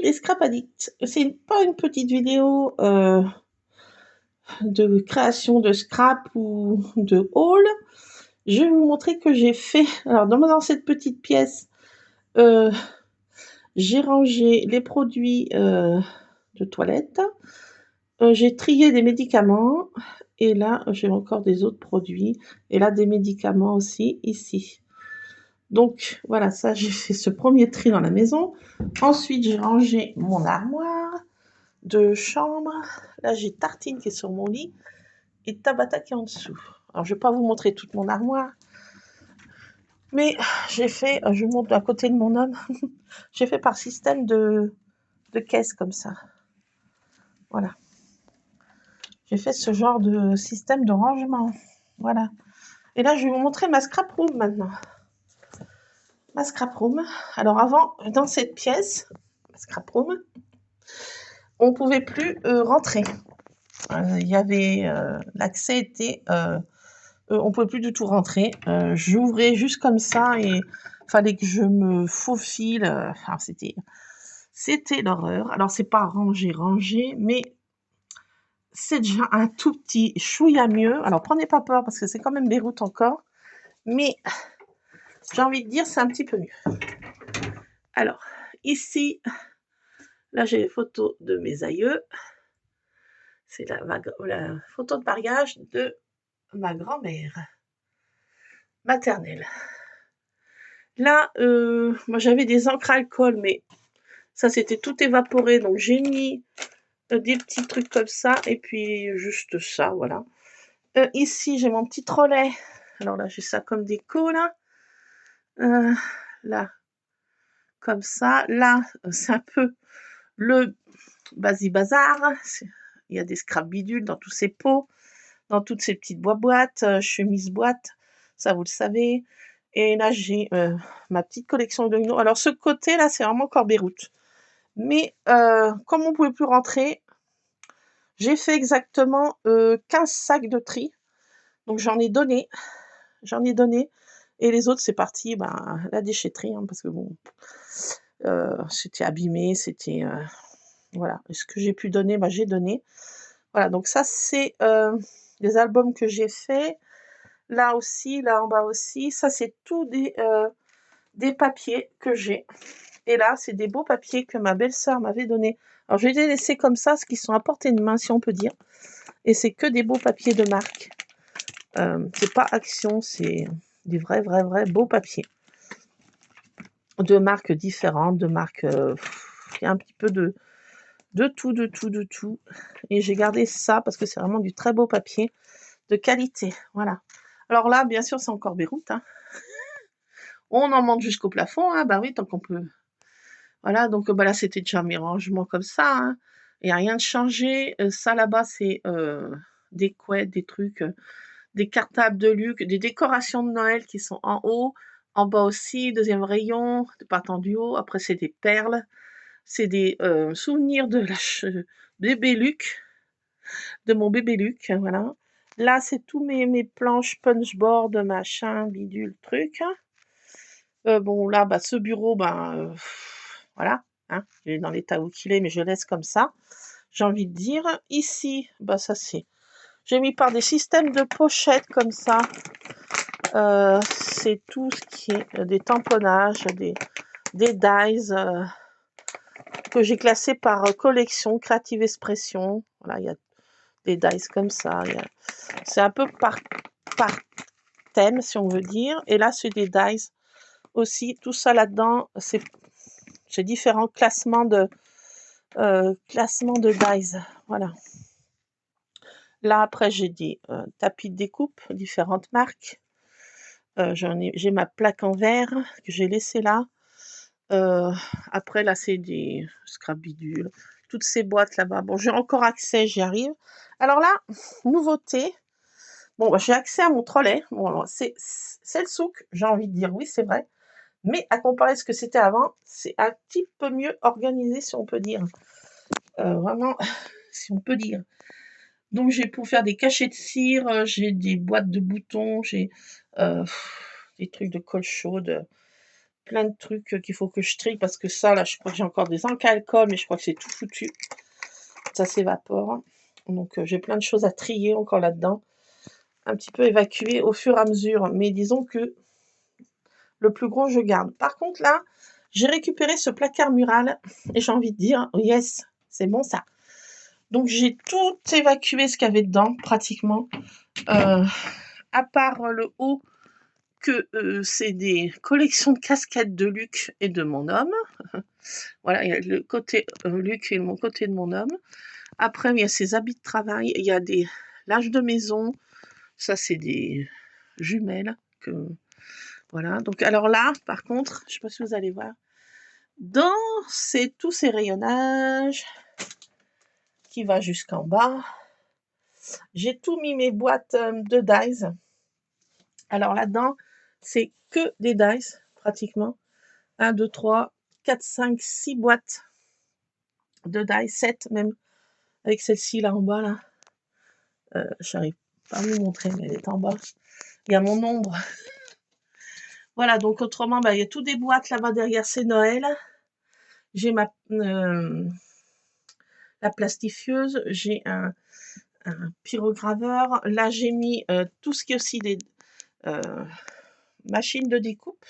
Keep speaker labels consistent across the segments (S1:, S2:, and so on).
S1: les Scrap Addicts. C'est pas une petite vidéo de création de scrap ou de haul. Je vais vous montrer que j'ai fait. Alors, dans cette petite pièce, j'ai rangé les produits de toilette. J'ai trié des médicaments. Et là, j'ai encore des autres produits. Et là, des médicaments aussi, ici. Donc, voilà, ça, j'ai fait ce premier tri dans la maison. Ensuite, j'ai rangé mon armoire de chambre. Là, j'ai Tartine qui est sur mon lit et Tabata qui est en dessous. Alors, je ne vais pas vous montrer toute mon armoire, mais j'ai fait, je monte à côté de mon homme, j'ai fait par système de caisse comme ça. Voilà. J'ai fait ce genre de système de rangement. Voilà. Et là, je vais vous montrer ma scrap room maintenant. Ma scrap room. Alors, avant, dans cette pièce, ma scrap room, on ne pouvait plus rentrer. Il y avait l'accès était on pouvait plus du tout rentrer. J'ouvrais juste comme ça et fallait que je me faufile. Alors c'était l'horreur. Alors c'est pas rangé, mais c'est déjà un tout petit chouïa mieux. Alors prenez pas peur parce que c'est quand même Beyrouth encore, mais j'ai envie de dire c'est un petit peu mieux. Alors ici, là j'ai les photos de mes aïeux. C'est la photo de mariage de ma grand-mère maternelle. Là, moi j'avais des encres alcool, mais ça c'était tout évaporé, donc j'ai mis des petits trucs comme ça, et puis juste ça, voilà. Ici j'ai mon petit trolley, alors là j'ai ça comme déco, là. Là, comme ça. Là, c'est un peu le basi-bazar. Il y a des scrap bidules dans tous ces pots, dans toutes ces petites boîtes, chemises boîtes, ça vous le savez. Et là, j'ai ma petite collection de Uno. Alors, ce côté-là, c'est vraiment encore Beyrouth. Mais comme on ne pouvait plus rentrer, j'ai fait exactement 15 sacs de tri. Donc, j'en ai donné. Et les autres, c'est parti la déchetterie. Hein, parce que bon, c'était abîmé. C'était... voilà. Et ce que j'ai pu donner, j'ai donné. Voilà. Donc, ça, c'est les albums que j'ai faits. Là aussi, là en bas aussi. Ça, c'est tout des papiers que j'ai. Et là, c'est des beaux papiers que ma belle-sœur m'avait donnés. Alors, je vais les laisser comme ça, ce qui sont à portée de main, si on peut dire. Et c'est que des beaux papiers de marque. C'est pas Action, c'est des vrais beaux papiers. De marques différentes, de marques... il y a un petit peu de tout. Et j'ai gardé ça parce que c'est vraiment du très beau papier de qualité. Voilà. Alors là, bien sûr, c'est encore Beyrouth. Hein. On en monte jusqu'au plafond. Hein. Bah oui, tant qu'on peut... Voilà, donc là, c'était déjà mes rangements comme ça. Hein. Il n'y a rien de changé. Ça, là-bas, c'est des couettes, des trucs, des cartables de Luc, des décorations de Noël qui sont en haut. En bas aussi, deuxième rayon, partant du haut. Après, c'est des perles. C'est des souvenirs de bébé Luc, de mon bébé Luc. Voilà. Là, c'est tous mes planches punchboard, machin, bidule, truc. Bon, là, ce bureau, voilà, hein, il est dans l'état où il est, mais je laisse comme ça, j'ai envie de dire. Ici, ça c'est... J'ai mis par des systèmes de pochettes comme ça. C'est tout ce qui est des tamponnages, des dies que j'ai classés par collection, Creative Expression. Voilà, il y a des dies comme ça. C'est un peu par thème, si on veut dire. Et là, c'est des dies aussi. Tout ça là-dedans, j'ai différents classements de dies. Voilà. Là, après, j'ai des tapis de découpe, différentes marques. J'ai ma plaque en verre que j'ai laissée là. Après, là, c'est des scrap bidules. Toutes ces boîtes là-bas. Bon, j'ai encore accès, j'y arrive. Alors là, nouveauté. Bon, j'ai accès à mon trolley. Bon, c'est le souk, j'ai envie de dire. Oui, c'est vrai. Mais à comparer à ce que c'était avant, c'est un petit peu mieux organisé, si on peut dire. Vraiment, si on peut dire. Donc, j'ai pour faire des cachets de cire, j'ai des boîtes de boutons, j'ai des trucs de colle chaude, plein de trucs qu'il faut que je trie parce que ça, là, je crois que j'ai encore des encas alcool, mais je crois que c'est tout foutu. Ça s'évapore. Donc, j'ai plein de choses à trier encore là-dedans. Un petit peu évacuer au fur et à mesure. Mais disons que le plus gros, je garde. Par contre, là, j'ai récupéré ce placard mural et j'ai envie de dire, yes, c'est bon ça. Donc, j'ai tout évacué ce qu'il y avait dedans, pratiquement. À part le haut, que c'est des collections de casquettes de Luc et de mon homme. Voilà, il y a le côté Luc et mon côté de mon homme. Après, il y a ses habits de travail, il y a des linges de maison. Ça, c'est des jumelles. Voilà. Donc, alors là, par contre, je ne sais pas si vous allez voir, dans tous ces rayonnages qui va jusqu'en bas, j'ai tout mis mes boîtes de dies. Alors là-dedans, c'est que des dies, pratiquement. 1, 2, 3, 4, 5, 6 boîtes de dies, 7 même, avec celle-ci là en bas, là. J'arrive pas à vous montrer, mais elle est en bas. Il y a mon ombre. Voilà, donc autrement, il y a tout des boîtes là-bas derrière, c'est Noël. J'ai la plastifieuse, j'ai un pyrograveur. Là, j'ai mis tout ce qui est aussi des machines de découpe.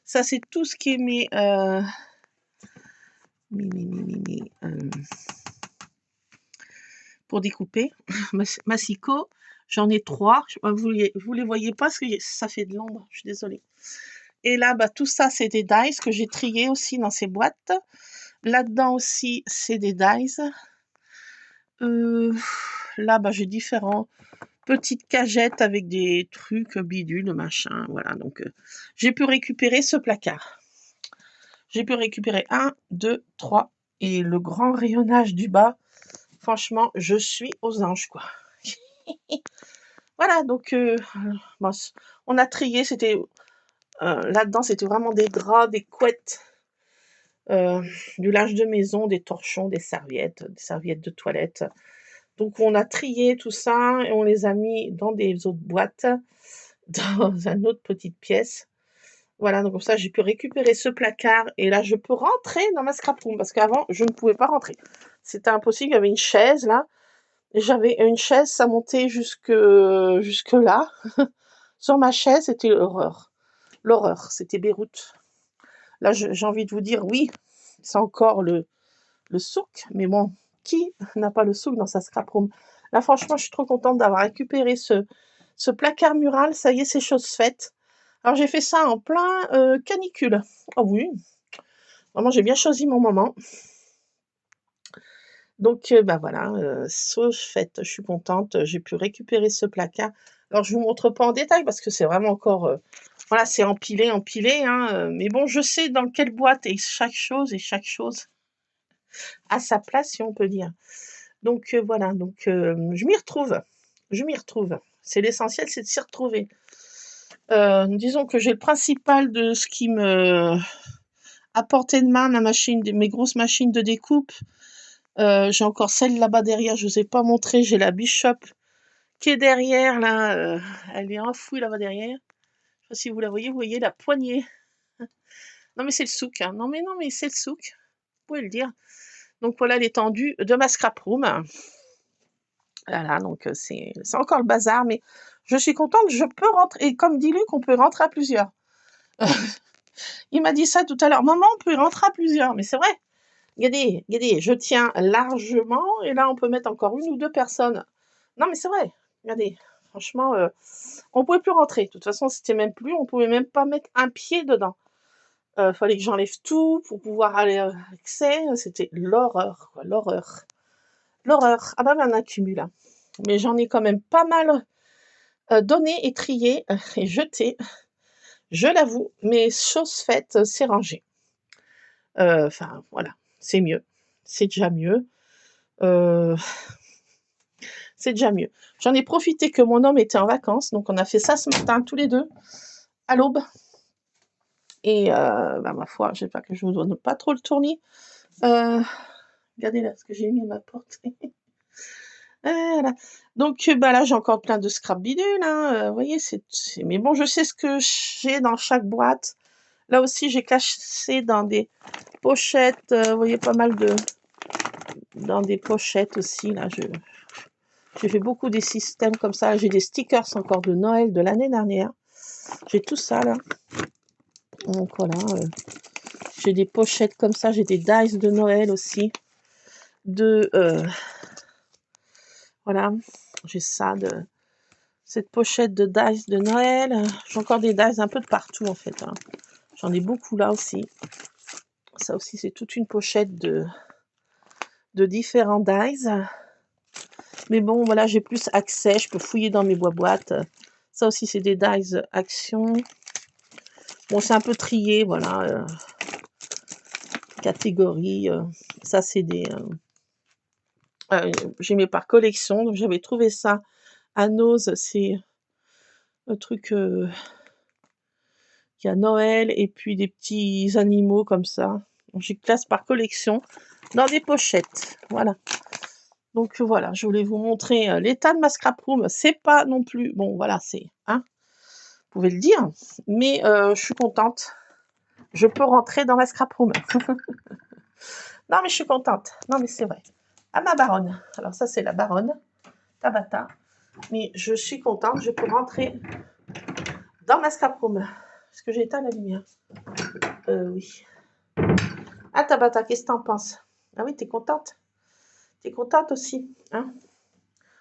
S1: Ça, c'est tout ce qui est mes pour découper. Massicot, j'en ai 3. Vous les voyez pas parce que ça fait de l'ombre, je suis désolée. Et là, tout ça, c'est des dies que j'ai triés aussi dans ces boîtes. Là-dedans aussi, c'est des dies. Là, j'ai différents petites cagettes avec des trucs bidules, machin. Voilà, donc j'ai pu récupérer ce placard. J'ai pu récupérer 1, 2, 3 et le grand rayonnage du bas. Franchement, je suis aux anges, quoi. Voilà, donc on a trié. C'était là-dedans, c'était vraiment des draps, des couettes, du linge de maison, des torchons, des serviettes de toilette. Donc, on a trié tout ça et on les a mis dans des autres boîtes, dans une autre petite pièce. Voilà, donc comme ça, j'ai pu récupérer ce placard et là, je peux rentrer dans ma scrap room parce qu'avant, je ne pouvais pas rentrer. C'était impossible, il y avait une chaise là. J'avais une chaise, ça montait jusque là. Sur ma chaise, c'était l'horreur. L'horreur, c'était Beyrouth. Là, j'ai envie de vous dire, oui, c'est encore le souk, mais bon, qui n'a pas le souk dans sa scrap room? Là, franchement, je suis trop contente d'avoir récupéré ce placard mural. Ça y est, c'est chose faite. Alors, j'ai fait ça en plein canicule. Oh oui, vraiment, j'ai bien choisi mon moment. Donc, voilà, chose faite, je suis contente. J'ai pu récupérer ce placard. Alors, je ne vous montre pas en détail parce que c'est vraiment encore... voilà, c'est empilé, hein, mais bon, je sais dans quelle boîte est chaque chose à sa place, si on peut dire. Donc, voilà, donc je m'y retrouve. C'est l'essentiel, c'est de s'y retrouver. Disons que j'ai le principal de ce qui me... à portée de main, mes grosses machines de découpe. J'ai encore celle là-bas derrière, je ne vous ai pas montré. J'ai la Bishop qui est derrière, là. Elle est enfouie là-bas derrière. Je ne sais pas si vous la voyez, vous voyez la poignée. Non, mais c'est le souk. Hein. Non, mais c'est le souk. Vous pouvez le dire. Donc, voilà l'étendue de ma scrap room. Voilà, donc c'est encore le bazar, mais je suis contente, je peux rentrer. Et comme dit Luc, on peut rentrer à plusieurs. Il m'a dit ça tout à l'heure. Maman, on peut rentrer à plusieurs. Mais c'est vrai. Regardez, je tiens largement. Et là, on peut mettre encore 1 ou 2 personnes. Non, mais c'est vrai. Regardez. Franchement, on ne pouvait plus rentrer. De toute façon, c'était même plus. On ne pouvait même pas mettre un pied dedans. Fallait que j'enlève tout pour pouvoir aller à l'accès. C'était l'horreur, quoi. L'horreur. Ah bah, on accumule. Hein. Mais j'en ai quand même pas mal donné et trié et jeté. Je l'avoue, mais chose faite, c'est rangé. Enfin, voilà, c'est mieux. C'est déjà mieux. C'est déjà mieux. J'en ai profité que mon homme était en vacances, donc on a fait ça ce matin, tous les deux, à l'aube. Et ma foi, j'espère que je ne vous donne pas trop le tournis. Regardez là ce que j'ai mis à ma porte. Voilà. Donc là, j'ai encore plein de scrap bidule. Hein. Vous voyez, mais bon, je sais ce que j'ai dans chaque boîte. Là aussi, j'ai classé dans des pochettes, vous voyez, pas mal de... Dans des pochettes aussi, là, j'ai fait beaucoup des systèmes comme ça. J'ai des stickers encore de Noël de l'année dernière. J'ai tout ça, là. Donc, voilà. J'ai des pochettes comme ça. J'ai des dice de Noël aussi. Voilà. J'ai ça, cette pochette de dice de Noël. J'ai encore des dice un peu de partout, en fait. Hein. J'en ai beaucoup là aussi. Ça aussi, c'est toute une pochette de différents dice. Mais bon, voilà, j'ai plus accès. Je peux fouiller dans mes boîtes. Ça aussi, c'est des dice action. Bon, c'est un peu trié, voilà. Catégorie. Ça, c'est des... j'ai mis par collection. Donc, j'avais trouvé ça à Nose. C'est un truc... il y a Noël et puis des petits animaux comme ça. Donc, j'ai classe par collection dans des pochettes. Voilà. Donc voilà, je voulais vous montrer l'état de ma scrap room. C'est pas non plus... Bon, voilà, c'est... Hein, vous pouvez le dire. Mais je suis contente. Je peux rentrer dans ma scrap room. Non, mais je suis contente. Non, mais c'est vrai. À ma baronne. Alors ça, c'est la baronne. Tabata. Mais je suis contente. Je peux rentrer dans ma scrap room. Est-ce que j'ai éteint la lumière? Oui. Ah, Tabata, qu'est-ce que t'en penses? Ah oui, t'es contente? T'es contente aussi, hein?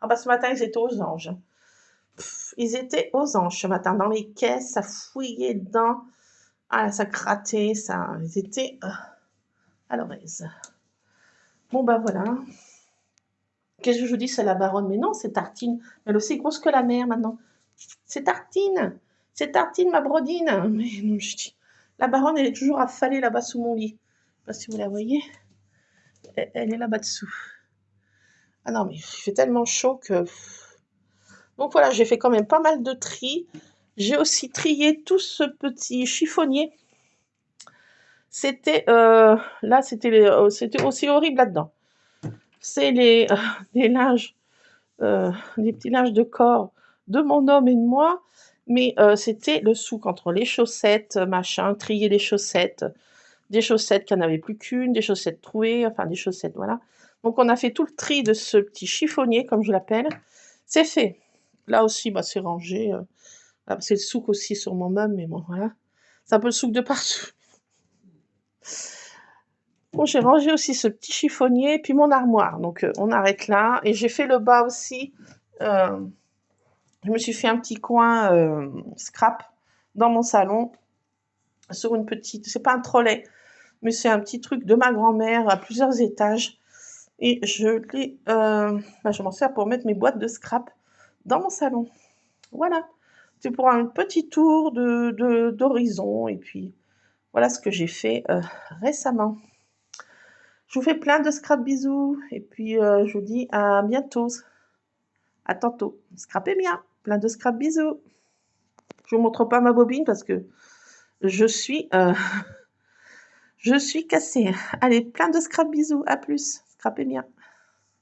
S1: Ah bah ce matin, ils étaient aux anges. Ils étaient aux anges ce matin. Dans les caisses, ça fouillait dedans. Ah, ça grattait, ça... Ils étaient à leur aise. Bon, bah voilà. Qu'est-ce que je dis? C'est la baronne. Mais non, c'est Tartine. Elle est aussi grosse que la mère, maintenant. C'est Tartine. C'est Tartine, ma brodine. Mais non, je dis... La baronne, elle est toujours affalée là-bas sous mon lit. Je sais pas si vous la voyez. Elle est là-bas dessous. Ah non, mais il fait tellement chaud que... Donc voilà, j'ai fait quand même pas mal de tri. J'ai aussi trié tout ce petit chiffonnier. C'était... là, c'était aussi horrible là-dedans. C'est les linges, des petits linges de corps de mon homme et de moi. Mais c'était le souk entre les chaussettes, machin, trier les chaussettes. Des chaussettes qui n'en avaient plus qu'une, des chaussettes trouées, enfin des chaussettes, voilà. Donc on a fait tout le tri de ce petit chiffonnier, comme je l'appelle. C'est fait. Là aussi, bah, c'est rangé. C'est le souk aussi sur mon meuble, mais bon, voilà. C'est un peu le souk de partout. Bon, j'ai rangé aussi ce petit chiffonnier, et puis mon armoire. Donc on arrête là. Et j'ai fait le bas aussi. Je me suis fait un petit coin scrap dans mon salon, sur une petite... C'est pas un trolley, mais c'est un petit truc de ma grand-mère à plusieurs étages. Et je m'en sers pour mettre mes boîtes de scrap dans mon salon. Voilà. C'est pour un petit tour d'horizon. Et puis, voilà ce que j'ai fait récemment. Je vous fais plein de scrap bisous. Et puis, je vous dis à bientôt. À tantôt. Scrapez bien. Plein de scrap bisous. Je vous montre pas ma bobine parce que je suis cassée. Allez, plein de scrap bisous. À plus. Scrapez bien.